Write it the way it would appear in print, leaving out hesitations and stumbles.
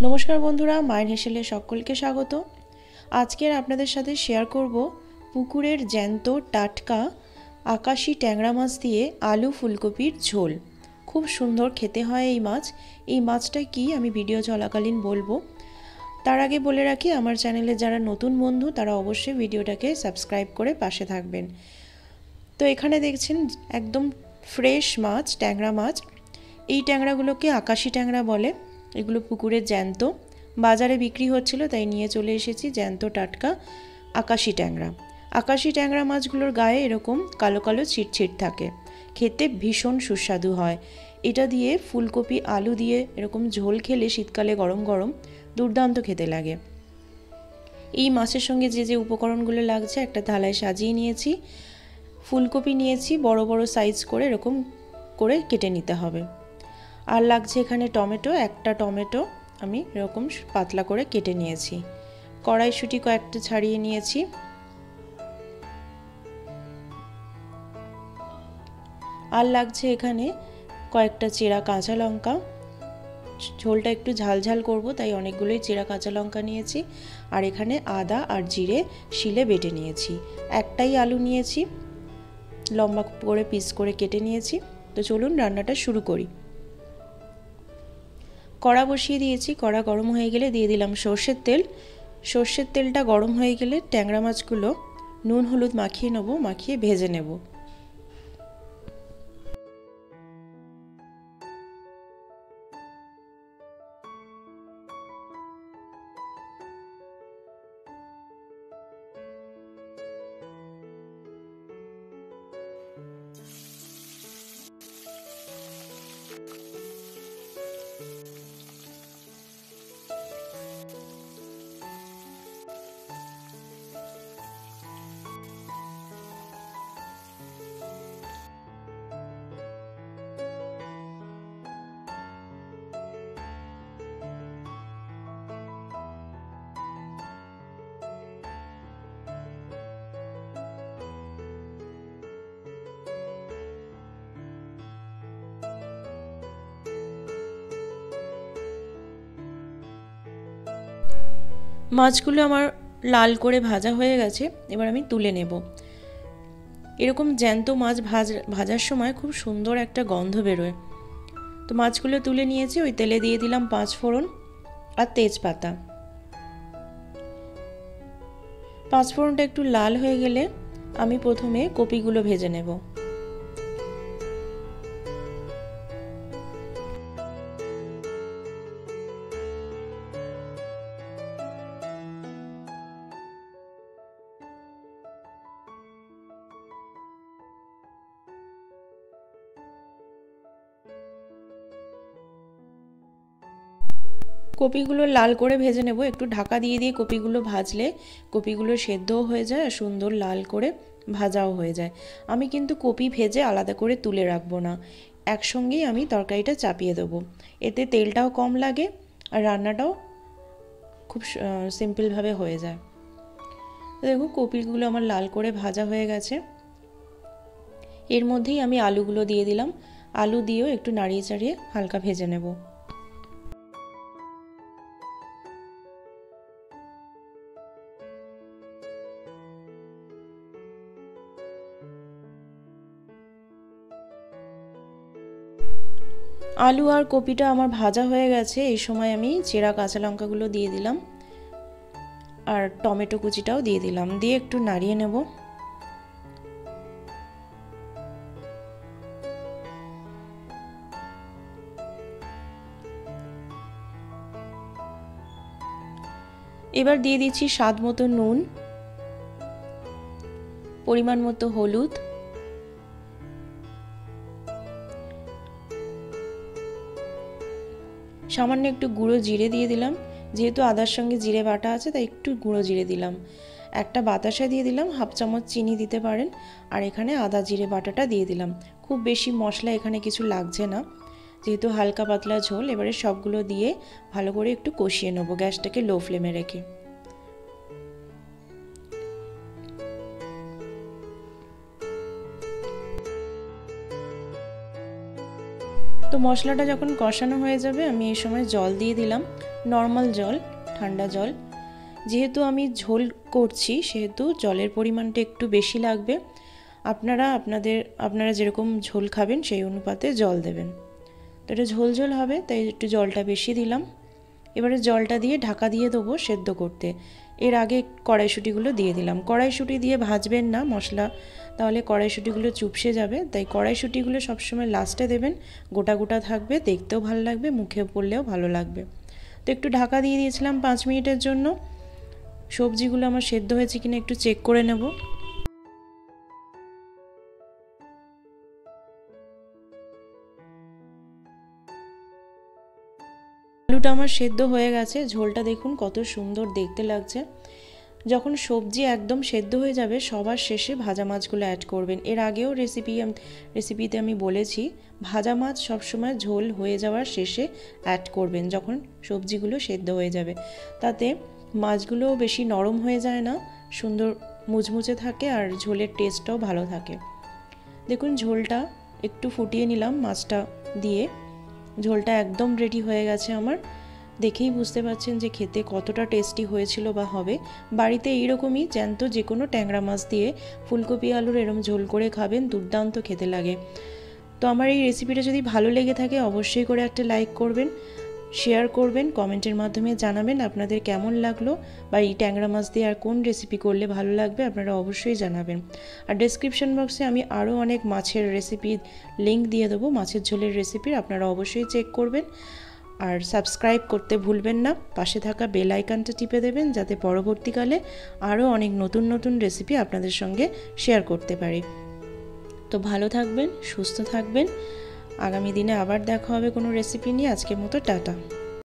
নমস্কার বন্ধুরা, মায়ের হেসেলে সকলকে স্বাগত। আজকের আপনাদের সাথে শেয়ার করব পুকুরের জ্যান্ত টাটকা আকাশি ট্যাংরা মাছ দিয়ে আলু ফুলকপির ঝোল। খুব সুন্দর খেতে হয় এই মাছ। এই মাছটা কি আমি ভিডিও চলাকালীন বলবো। তার আগে বলে রাখি, আমার চ্যানেলে যারা নতুন বন্ধু তারা অবশ্যই ভিডিওটাকে সাবস্ক্রাইব করে পাশে থাকবেন। তো এখানে দেখছেন একদম ফ্রেশ মাছ, ট্যাংরা মাছ। এই ট্যাংরাগুলোকে আকাশি ট্যাংরা বলে। এগুলো পুকুরের জ্যান্ত, বাজারে বিক্রি হচ্ছিল তাই নিয়ে চলে এসেছি জ্যান্ত টাটকা আকাশি ট্যাংরা। আকাশি ট্যাংরা মাছগুলোর গায়ে এরকম কালো কালো ছিটছিট থাকে, খেতে ভীষণ সুস্বাদু হয়। এটা দিয়ে ফুলকপি আলু দিয়ে এরকম ঝোল খেলে শীতকালে গরম গরম দুর্দান্ত খেতে লাগে। এই মাছের সঙ্গে যে যে উপকরণগুলো লাগছে একটা থালায় সাজিয়ে নিয়েছি। ফুলকপি নিয়েছি বড় বড় সাইজ করে, এরকম করে কেটে নিতে হবে। আর লাগছে এখানে টমেটো, একটা টমেটো আমি এরকম পাতলা করে কেটে নিয়েছি। কড়াইশুঁটি কয়েকটা ছাড়িয়ে নিয়েছি। আর লাগছে এখানে কয়েকটা চেরা কাঁচা লঙ্কা। ঝোলটা একটু ঝালঝাল করব তাই অনেকগুলোই চেরা কাঁচা লঙ্কা নিয়েছি। আর এখানে আদা আর জিরে শিলে বেটে নিয়েছি। একটাই আলু নিয়েছি, লম্বা করে পিস করে কেটে নিয়েছি। তো চলুন রান্নাটা শুরু করি। কড়া বসিয়ে দিয়েছি, কড়া গরম হয়ে গেলে দিয়ে দিলাম সর্ষের তেল। সর্ষের তেলটা গরম হয়ে গেলে ট্যাংরা মাছগুলো নুন হলুদ মাখিয়ে নেব, মাখিয়ে ভেজে নেব। মাছগুলো আমার লাল করে ভাজা হয়ে গেছে, এবার আমি তুলে নেব। এরকম জ্যান্ত মাছ ভাজার সময় খুব সুন্দর একটা গন্ধ বেরোয়। তো মাছগুলো তুলে নিয়েছি। ওই তেলে দিয়ে দিলাম 5 ফোড়ন আর তেজপাতা। 5 ফোড়নটা একটু লাল হয়ে গেলে আমি প্রথমে কপিগুলো ভেজে নেব। কপিগুলো লাল করে ভেজে নেব। একটু ঢাকা দিয়ে দিয়ে কপিগুলো ভাজলে কপিগুলো সেদ্ধও হয়ে যায় আর সুন্দর লাল করে ভাজাও হয়ে যায়। আমি কিন্তু কপি ভেজে আলাদা করে তুলে রাখবো না, একসঙ্গেই আমি তরকারিটা চাপিয়ে দেবো। এতে তেলটাও কম লাগে আর রান্নাটাও খুব সিম্পলভাবে হয়ে যায়। দেখো কপিগুলো আমার লাল করে ভাজা হয়ে গেছে। এর মধ্যেই আমি আলুগুলো দিয়ে দিলাম। আলু দিয়েও একটু নাড়িয়ে চাড়িয়ে হালকা ভেজে নেব। আলু আর কপিটা আমার ভাজা হয়ে গেছে। এই সময় আমি চেরা কাঁচা লঙ্কাগুলো দিয়ে দিলাম আর টমেটো কুচিটাও দিয়ে দিলাম, দিয়ে একটু নাড়িয়ে নেব। এবার দিয়ে দিচ্ছি স্বাদ মতো নুন, পরিমাণ মতো হলুদ, সামান্য একটু গুঁড়ো জিরে দিয়ে দিলাম। যেহেতু আদার সঙ্গে জিরে বাটা আছে তাই একটু গুঁড়ো জিরে দিলাম। একটা বাতাসা দিয়ে দিলাম, হাফ চামচ চিনি দিতে পারেন। আর এখানে আদা জিরে বাটাটা দিয়ে দিলাম। খুব বেশি মশলা এখানে কিছু লাগছে না, যেহেতু হালকা পাতলা ঝোল। এবারে সবগুলো দিয়ে ভালো করে একটু কষিয়ে নেবো, গ্যাসটাকে লো ফ্লেমে রেখে। তো মশলাটা যখন কষানো হয়ে যাবে আমি এই সময় জল দিয়ে দিলাম, নর্মাল জল, ঠান্ডা জল। যেহেতু আমি ঝোল করছি সেহেতু জলের পরিমাণটা একটু বেশি লাগবে। আপনারা যেরকম ঝোল খাবেন সেই অনুপাতে জল দেবেন। তো এটা ঝোল ঝোল হবে তাই একটু জলটা বেশি দিলাম। এবারে জলটা দিয়ে ঢাকা দিয়ে দেবো সেদ্ধ করতে। এর আগে কড়াইশুঁটিগুলো দিয়ে দিলাম। কড়াইশুঁটি দিয়ে ভাজবেন না মশলা, তাহলে কড়াইশুঁটিগুলো চুপসে যাবে। তাই কড়াইশুঁটিগুলো সবসময় লাস্টে দেবেন, গোটা গোটা থাকবে, দেখতেও ভালো লাগবে, মুখে পড়লেও ভালো লাগবে। তো একটু ঢাকা দিয়ে দিয়েছিলাম 5 মিনিটের জন্য। সবজিগুলো আমার সেদ্ধ হয়েছে কিনা একটু চেক করে নেব। আলুটা আমার সেদ্ধ হয়ে গেছে, ঝোলটা দেখুন কত সুন্দর দেখতে লাগছে। যখন সবজি একদম সেদ্ধ হয়ে যাবে সবার শেষে ভাজা মাছগুলো অ্যাড করবেন। এর আগেও রেসিপিতে আমি বলেছি ভাজা মাছ সবসময় ঝোল হয়ে যাওয়ার শেষে অ্যাড করবেন, যখন সবজিগুলো সেদ্ধ হয়ে যাবে। তাতে মাছগুলোও বেশি নরম হয়ে যায় না, সুন্দর মুচমুচে থাকে আর ঝোলের টেস্টটাও ভালো থাকে। দেখুন ঝোলটা একটু ফুটিয়ে নিলাম মাছটা দিয়ে। ঝোলটা একদম রেডি হয়ে গেছে আমার। দেখেই বুঝতে পারছেন যে খেতে কতটা টেস্টি হয়েছিল বা হবে। বাড়িতে এইরকমই জ্যান্ত যে কোনো ট্যাংরা মাছ দিয়ে ফুলকপি আলুর এরম ঝোল করে খাবেন, দুর্দান্ত খেতে লাগে। তো আমার এই রেসিপিটা যদি ভালো লেগে থাকে অবশ্যই করে একটা লাইক করবেন, শেয়ার করবেন, কমেন্টের মাধ্যমে জানাবেন আপনাদের কেমন লাগলো, বা এই ট্যাংরা মাছ দিয়ে আর কোন রেসিপি করলে ভালো লাগবে আপনারা অবশ্যই জানাবেন। আর ডেসক্রিপশন বক্সে আমি আরও অনেক মাছের রেসিপির লিঙ্ক দিয়ে দেবো, মাছের ঝোলের রেসিপির, আপনারা অবশ্যই চেক করবেন। আর সাবস্ক্রাইব করতে ভুলবেন না, পাশে থাকা বেল আইকনটা টিপে দেবেন যাতে পরবর্তীকালে আরও অনেক নতুন নতুন রেসিপি আপনাদের সঙ্গে শেয়ার করতে পারি। তো ভালো থাকবেন, সুস্থ থাকবেন। আগামী দিনে আবার দেখা হবে কোনো রেসিপি নিয়ে। আজকের মতো টাটা।